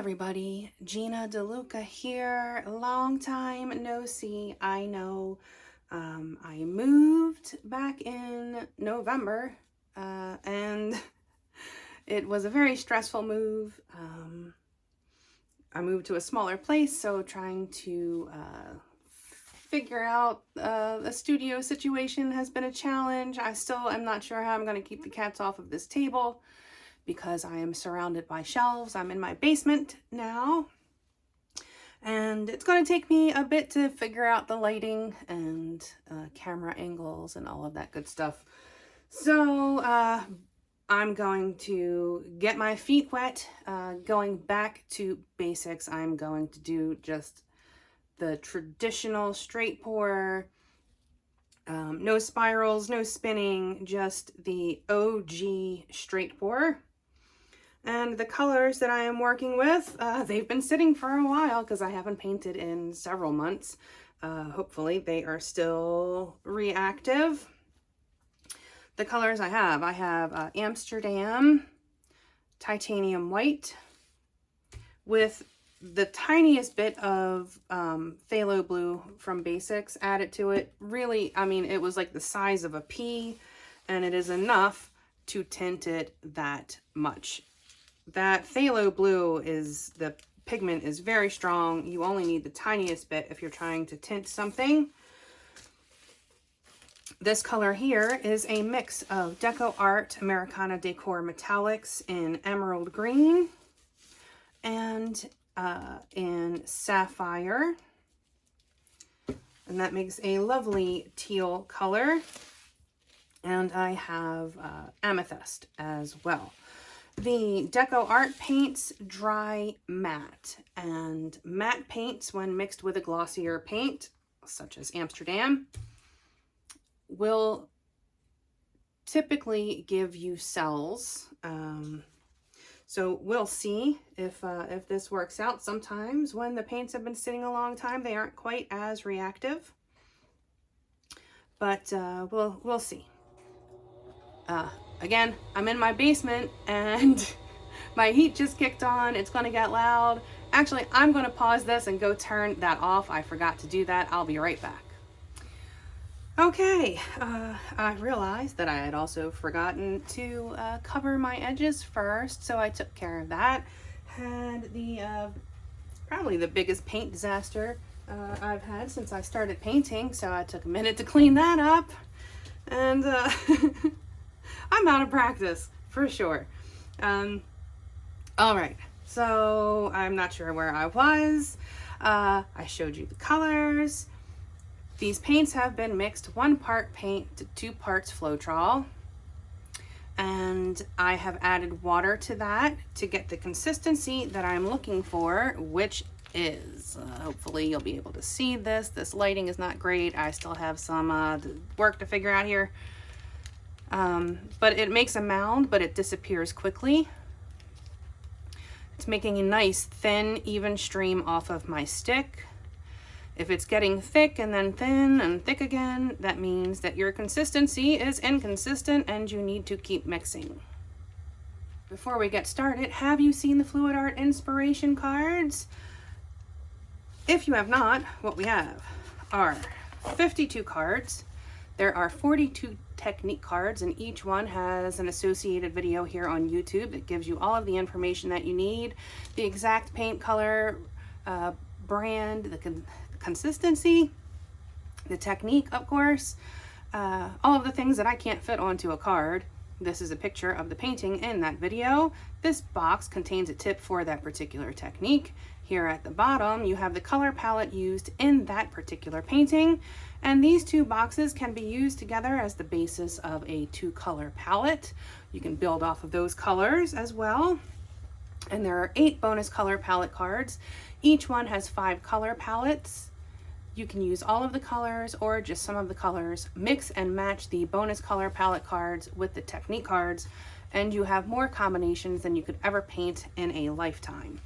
everybody, Gina DeLuca here. Long time no see. I know I moved back in November and it was a very stressful move. I moved to a smaller place, so trying to figure out the studio situation has been a challenge. I still am not sure how I'm going to keep the cats off of this table, because I am surrounded by shelves. I'm in my basement now, and it's going to take me a bit to figure out the lighting and camera angles and all of that good stuff. So I'm going to get my feet wet. Going back to basics, I'm going to do just the traditional straight pour, no spirals, no spinning, just the OG straight pour. And the colors that I am working with, they've been sitting for a while because I haven't painted in several months. Hopefully they are still reactive. The colors I have Amsterdam Titanium White with the tiniest bit of Phthalo Blue from Basics added to it. Really, I mean, it was like the size of a pea, and it is enough to tint it that much. That Phthalo Blue is, the pigment is very strong. You only need the tiniest bit if you're trying to tint something. This color here is a mix of DecoArt Americana Decor Metallics in emerald green and in sapphire. And that makes a lovely teal color. And I have amethyst as well. The DecoArt paints dry matte, and matte paints, when mixed with a glossier paint, such as Amsterdam, will typically give you cells. So we'll see if this works out. Sometimes when the paints have been sitting a long time, they aren't quite as reactive, but we'll see. Again, I'm in my basement and my heat just kicked on. It's going to get loud. Actually, I'm going to pause this and go turn that off. I forgot to do that. I'll be right back. Okay, I realized that I had also forgotten to cover my edges first, so I took care of that. Had probably the biggest paint disaster I've had since I started painting, so I took a minute to clean that up. And I'm out of practice, for sure. All right, so I'm not sure where I was. I showed you the colors. These paints have been mixed 1 part paint to 2 parts Floetrol. And I have added water to that to get the consistency that I'm looking for, which is, hopefully you'll be able to see this. This lighting is not great. I still have some work to figure out here. But it makes a mound, but it disappears quickly. It's making a nice thin, even stream off of my stick. If it's getting thick and then thin and thick again, that means that your consistency is inconsistent and you need to keep mixing. Before we get started, have you seen the Fluid Art inspiration cards? If you have not, what we have are 52 cards. There are 42 technique cards, and each one has an associated video here on YouTube that gives you all of the information that you need. The exact paint color, brand, the consistency, the technique, of course, all of the things that I can't fit onto a card. This is a picture of the painting in that video. This box contains a tip for that particular technique. Here at the bottom, you have the color palette used in that particular painting. And these 2 boxes can be used together as the basis of a 2-color palette. You can build off of those colors as well. And there are 8 bonus color palette cards. Each one has 5 color palettes. You can use all of the colors or just some of the colors. Mix and match the bonus color palette cards with the technique cards, and you have more combinations than you could ever paint in a lifetime.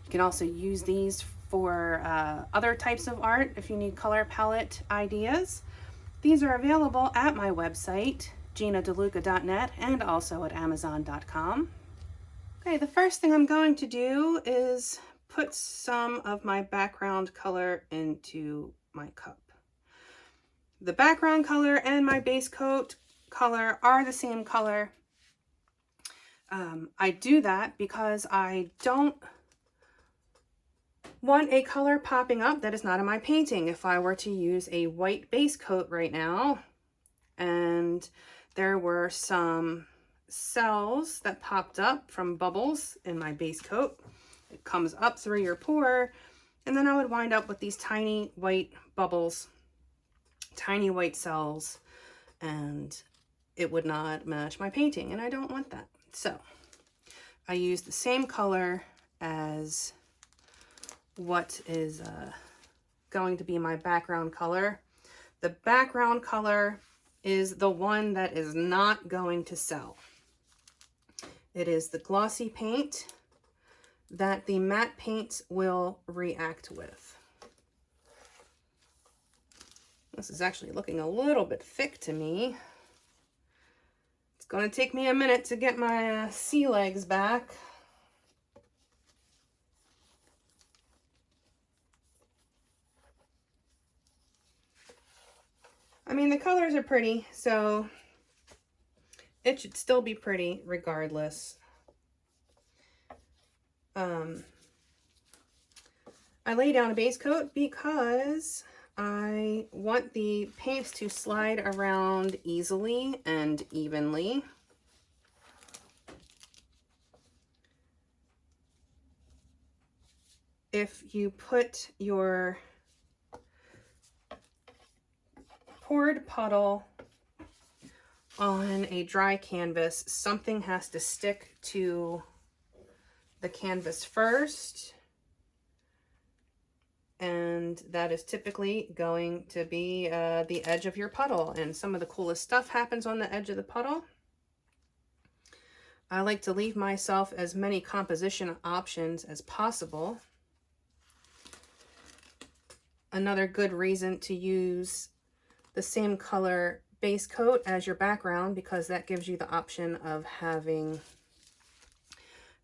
You can also use these for other types of art if you need color palette ideas. These are available at my website, ginadeluca.net, and also at amazon.com. Okay, the first thing I'm going to do is put some of my background color into my cup. The background color and my base coat color are the same color. I do that because I don't want a color popping up that is not in my painting. If I were to use a white base coat right now and there were some cells that popped up from bubbles in my base coat, it comes up through your pour, and then I would wind up with these tiny white bubbles, tiny white cells, and it would not match my painting, and I don't want that. So I use the same color as what is going to be my background color. The background color is the one that is not going to sell. It is the glossy paint that the matte paints will react with. This is actually looking a little bit thick to me. It's going to take me a minute to get my sea legs back. I mean, the colors are pretty, so it should still be pretty regardless. I lay down a base coat because I want the paints to slide around easily and evenly. If you put your poured puddle on a dry canvas, something has to stick to the canvas first, and that is typically going to be the edge of your puddle, and some of the coolest stuff happens on the edge of the puddle. I like to leave myself as many composition options as possible. Another good reason to use the same color base coat as your background, because that gives you the option of having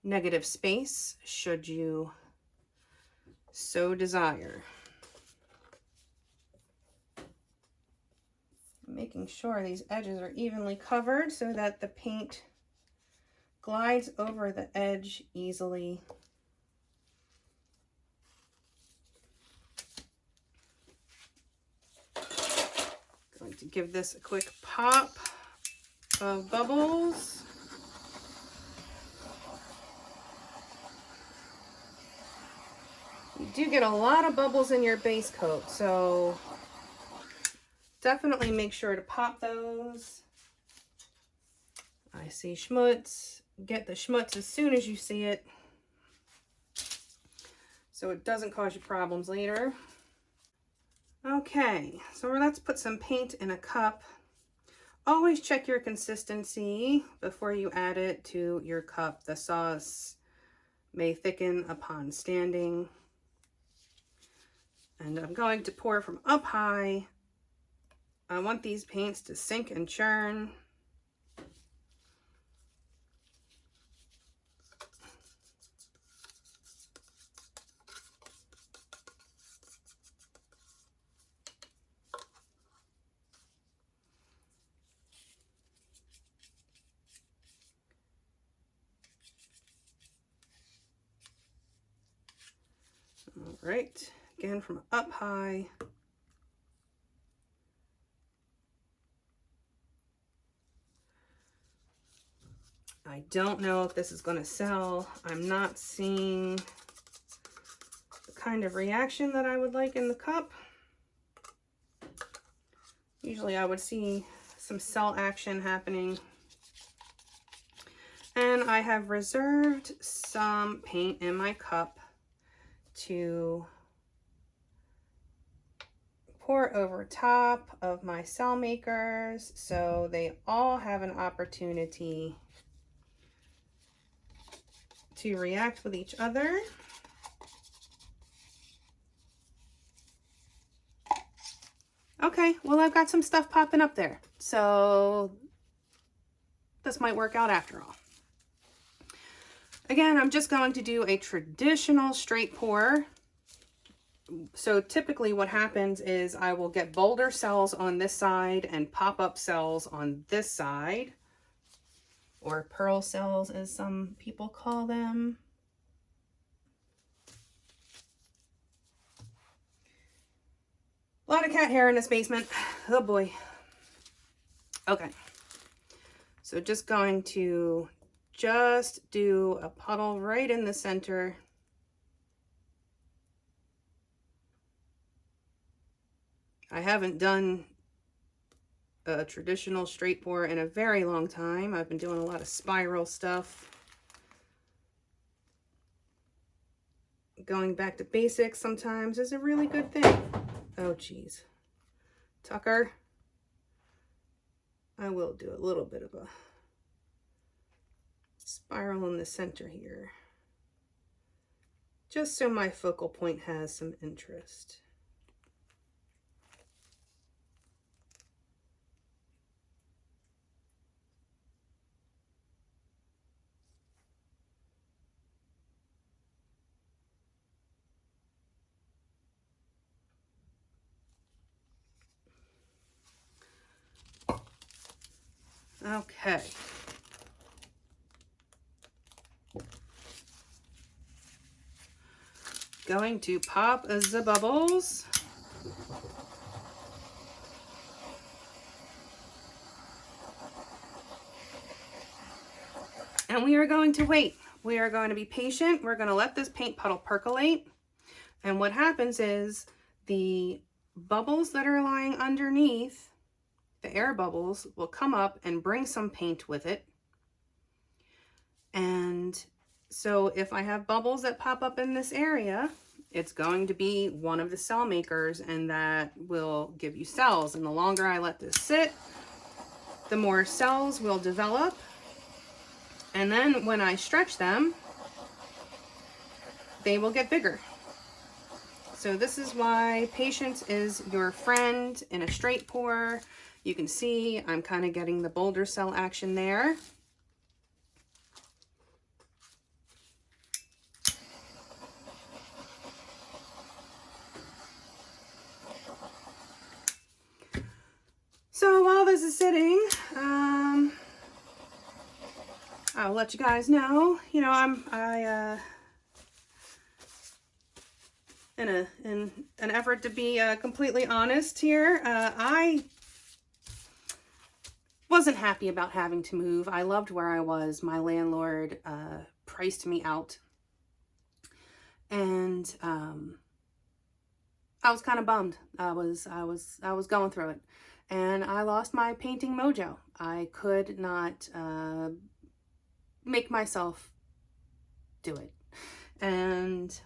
negative space should you so desire. Making sure these edges are evenly covered so that the paint glides over the edge easily. Going to give this a quick pop of bubbles. You do get a lot of bubbles in your base coat, so definitely make sure to pop those. I see schmutz. Get the schmutz as soon as you see it, so it doesn't cause you problems later. Okay, so let's put some paint in a cup. Always check your consistency before you add it to your cup. The sauce may thicken upon standing. And I'm going to pour from up high. I want these paints to sink and churn. All right, again from up high. I don't know if this is going to sell. I'm not seeing the kind of reaction that I would like in the cup. Usually I would see some cell action happening. And I have reserved some paint in my cup to pour over top of my cell makers so they all have an opportunity to react with each other. Okay, well, I've got some stuff popping up there, so this might work out after all. Again, I'm just going to do a traditional straight pour. So typically what happens is I will get boulder cells on this side and pop-up cells on this side, or pearl cells as some people call them. A lot of cat hair in this basement. Oh boy. Okay. So just going to do a puddle right in the center. I haven't done a traditional straight pour in a very long time. I've been doing a lot of spiral stuff. Going back to basics sometimes is a really good thing. Oh geez. Tucker, I will do a little bit of a spiral in the center here, just so my focal point has some interest. Okay. Going to pop the bubbles. And we are going to wait. We are going to be patient. We're going to let this paint puddle percolate. And what happens is the bubbles that are lying underneath, the air bubbles, will come up and bring some paint with it. And so if I have bubbles that pop up in this area, it's going to be one of the cell makers, and that will give you cells. And the longer I let this sit, the more cells will develop. And then when I stretch them, they will get bigger. So this is why patience is your friend in a straight pour. You can see I'm kind of getting the boulder cell action there. So while this is sitting, I'll let you guys know, you know, in an effort to be completely honest here, I wasn't happy about having to move. I loved where I was. My landlord priced me out, and I was kind of bummed. I was going through it, and I lost my painting mojo. I could not make myself do it. And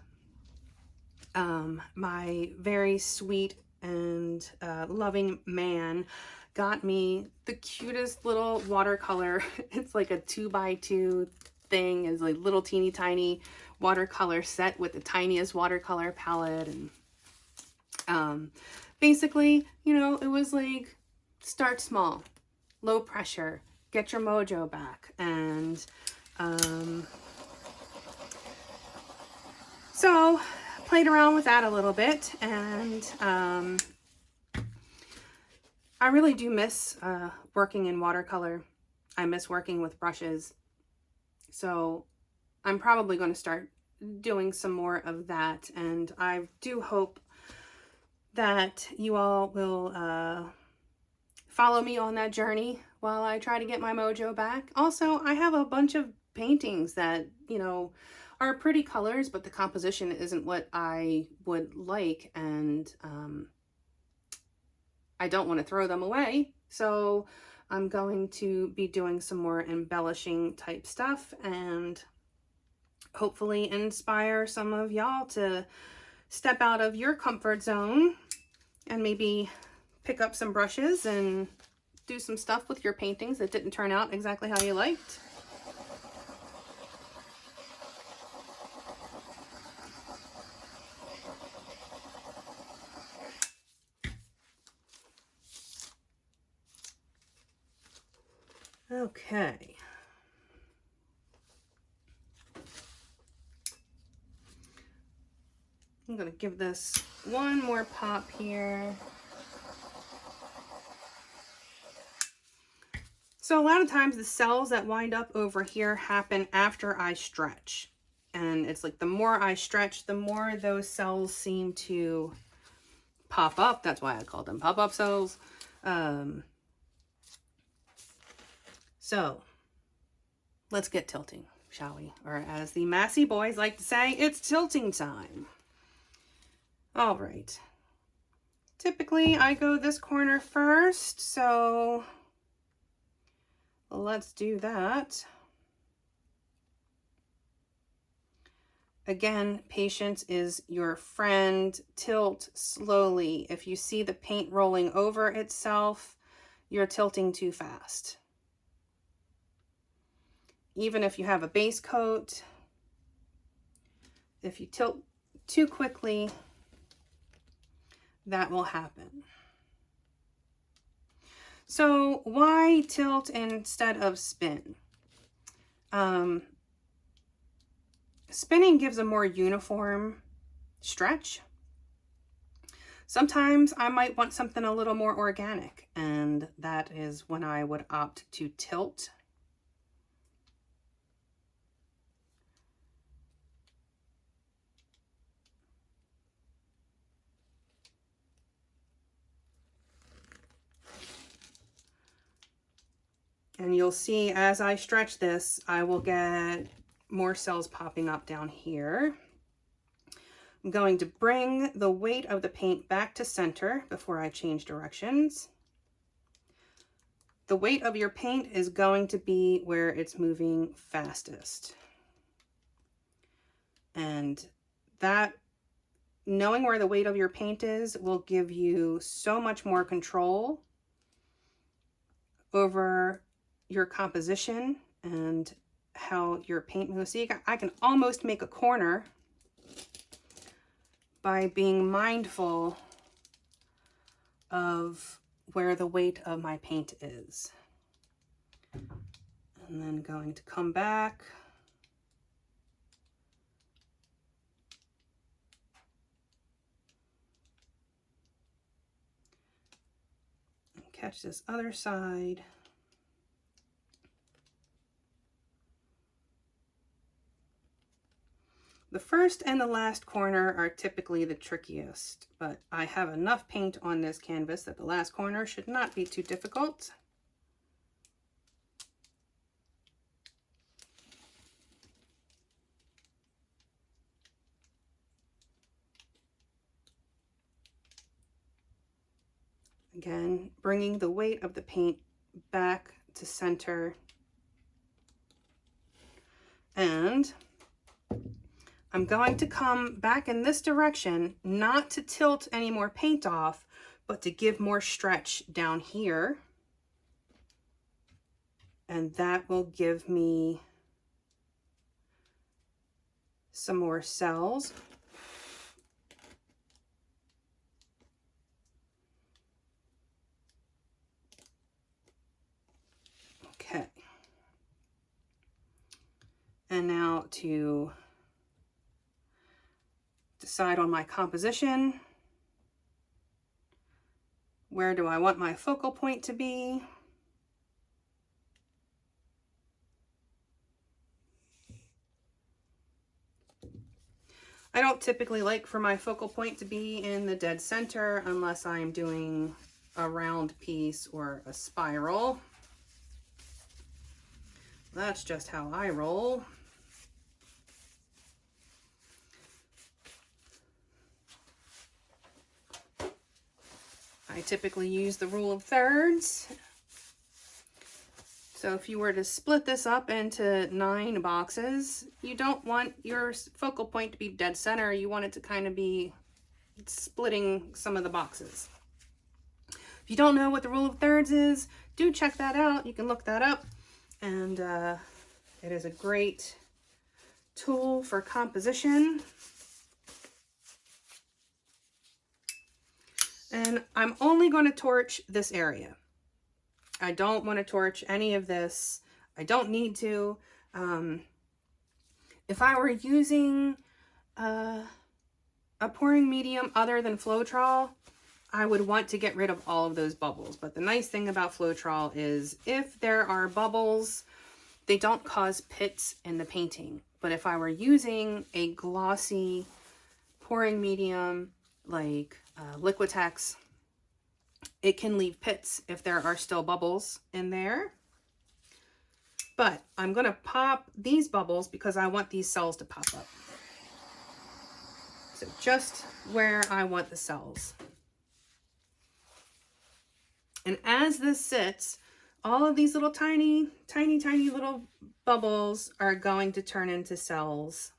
my very sweet and loving man got me the cutest little watercolor. It's like a 2x2 thing. It's like little teeny tiny watercolor set with the tiniest watercolor palette. And basically, you know, it was like, start small, low pressure, get your mojo back. And so played around with that a little bit, and I really do miss working in watercolor. I miss working with brushes. So I'm probably going to start doing some more of that, and I do hope that you all will follow me on that journey while I try to get my mojo back. Also, I have a bunch of paintings that, you know, are pretty colors, but the composition isn't what I would like, and I don't want to throw them away. So I'm going to be doing some more embellishing type stuff, and hopefully inspire some of y'all to step out of your comfort zone and maybe pick up some brushes and do some stuff with your paintings that didn't turn out exactly how you liked. Okay. I'm going to give this one more pop here. So a lot of times the cells that wind up over here happen after I stretch. And it's like the more I stretch, the more those cells seem to pop up. That's why I call them pop-up cells. So let's get tilting, shall we? Or as the Massey boys like to say, it's tilting time. All right. Typically I go this corner first, so let's do that. Again, patience is your friend. Tilt slowly. If you see the paint rolling over itself, you're tilting too fast. Even if you have a base coat, if you tilt too quickly, that will happen. So why tilt instead of spin? Spinning gives a more uniform stretch. Sometimes I might want something a little more organic, and that is when I would opt to tilt. And you'll see as I stretch this, I will get more cells popping up down here. I'm going to bring the weight of the paint back to center before I change directions. The weight of your paint is going to be where it's moving fastest. And that, knowing where the weight of your paint is, will give you so much more control over your composition and how your paint moves. See, I can almost make a corner by being mindful of where the weight of my paint is. And then going to come back. And catch this other side. The first and the last corner are typically the trickiest, but I have enough paint on this canvas that the last corner should not be too difficult. Again, bringing the weight of the paint back to center. And I'm going to come back in this direction, not to tilt any more paint off, but to give more stretch down here. And that will give me some more cells. Okay. And now to decide on my composition. Where do I want my focal point to be? I don't typically like for my focal point to be in the dead center unless I'm doing a round piece or a spiral. That's just how I roll. I typically use the rule of thirds. So if you were to split this up into 9 boxes, you don't want your focal point to be dead center. You want it to kind of be splitting some of the boxes. If you don't know what the rule of thirds is, do check that out. You can look that up. And it is a great tool for composition. And I'm only going to torch this area. I don't want to torch any of this. I don't need to. If I were using a pouring medium other than Floetrol, I would want to get rid of all of those bubbles. But the nice thing about Floetrol is if there are bubbles, they don't cause pits in the painting. But if I were using a glossy pouring medium like Liquitex, it can leave pits if there are still bubbles in there. But I'm going to pop these bubbles because I want these cells to pop up. So just where I want the cells. And as this sits, all of these little tiny little bubbles are going to turn into cells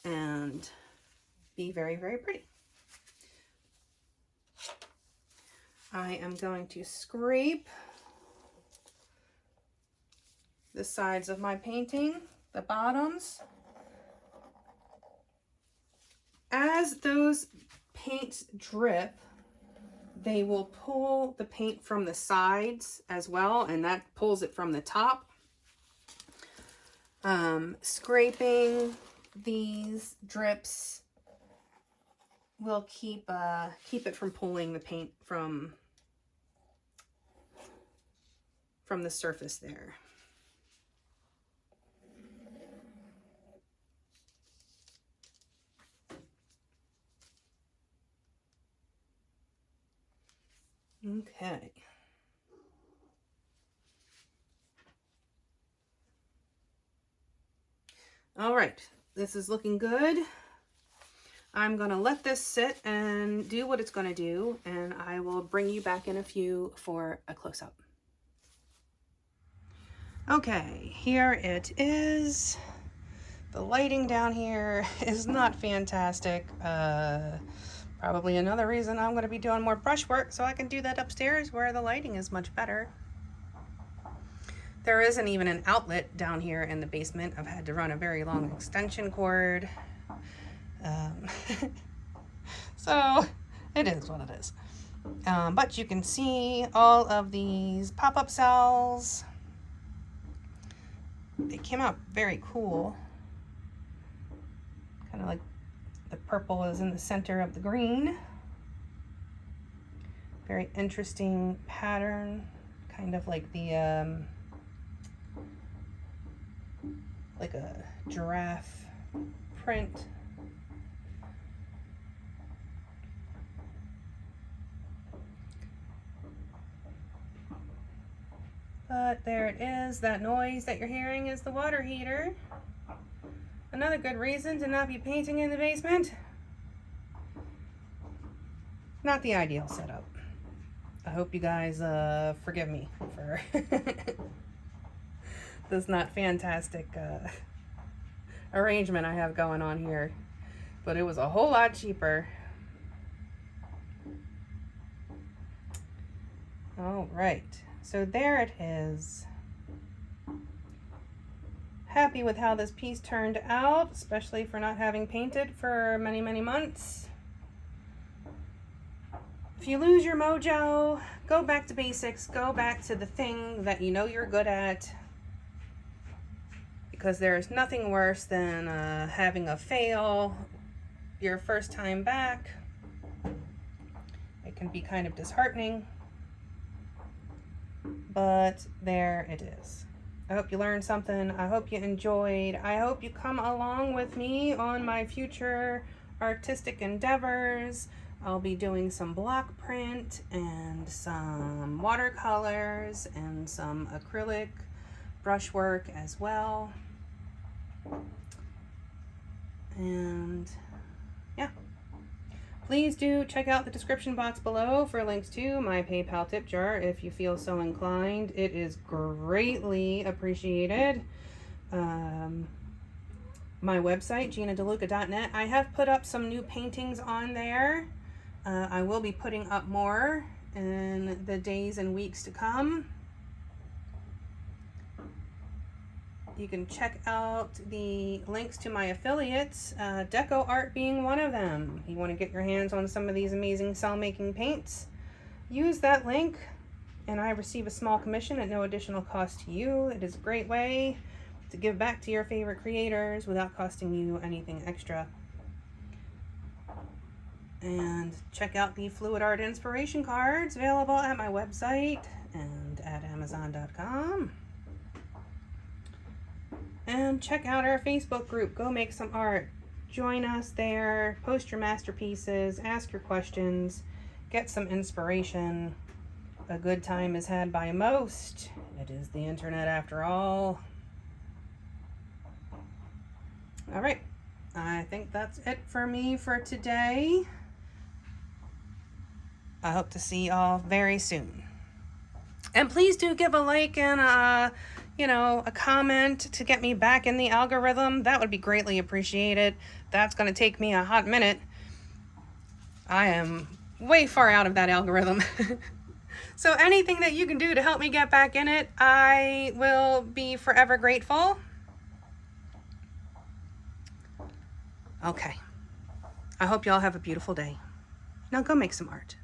and be very, very pretty. I am going to scrape the sides of my painting, the bottoms. As those paints drip, they will pull the paint from the sides as well, and that pulls it from the top. Scraping these drips will keep it from pulling the paint from the surface there. Okay. All right, this is looking good. I'm gonna let this sit and do what it's gonna do, and I will bring you back in a few for a close-up. Okay, here it is. The lighting down here is not fantastic. Probably another reason I'm going to be doing more brush work so I can do that upstairs where the lighting is much better. There isn't even an outlet down here in the basement. I've had to run a very long extension cord. So it is what it is. But you can see all of these pop-up cells. They came out very cool. Kind of like the purple is in the center of the green. Very interesting pattern, kind of like the like a giraffe print. But there it is. That noise that you're hearing is the water heater. Another good reason to not be painting in the basement. Not the ideal setup. I hope you guys forgive me for this not fantastic arrangement I have going on here. But it was a whole lot cheaper. All right, so there it is. Happy with how this piece turned out, especially for not having painted for many, many months. If you lose your mojo, go back to basics. Go back to the thing that you know you're good at. Because there is nothing worse than having a fail your first time back. It can be kind of disheartening. But there it is. I hope you learned something. I hope you enjoyed. I hope you come along with me on my future artistic endeavors. I'll be doing some block print and some watercolors and some acrylic brushwork as well. And yeah. Please do check out the description box below for links to my PayPal tip jar if you feel so inclined. It is greatly appreciated. My website, DeLuca.net. I have put up some new paintings on there. I will be putting up more in the days and weeks to come. You can check out the links to my affiliates, DecoArt being one of them. You want to get your hands on some of these amazing cell making paints, use that link and I receive a small commission at no additional cost to you. It is a great way to give back to your favorite creators without costing you anything extra. And check out the fluid art inspiration cards available at my website and at Amazon.com. And check out our Facebook group, Go Make Some Art. Join us there, post your masterpieces, ask your questions, get some inspiration. A good time is had by most. It is the internet after all. All right, I think that's it for me for today. I hope to see y'all very soon. And please do give a like and a comment to get me back in the algorithm. That would be greatly appreciated. That's going to take me a hot minute. I am way far out of that algorithm. So anything that you can do to help me get back in it, I will be forever grateful. Okay. I hope y'all have a beautiful day. Now go make some art.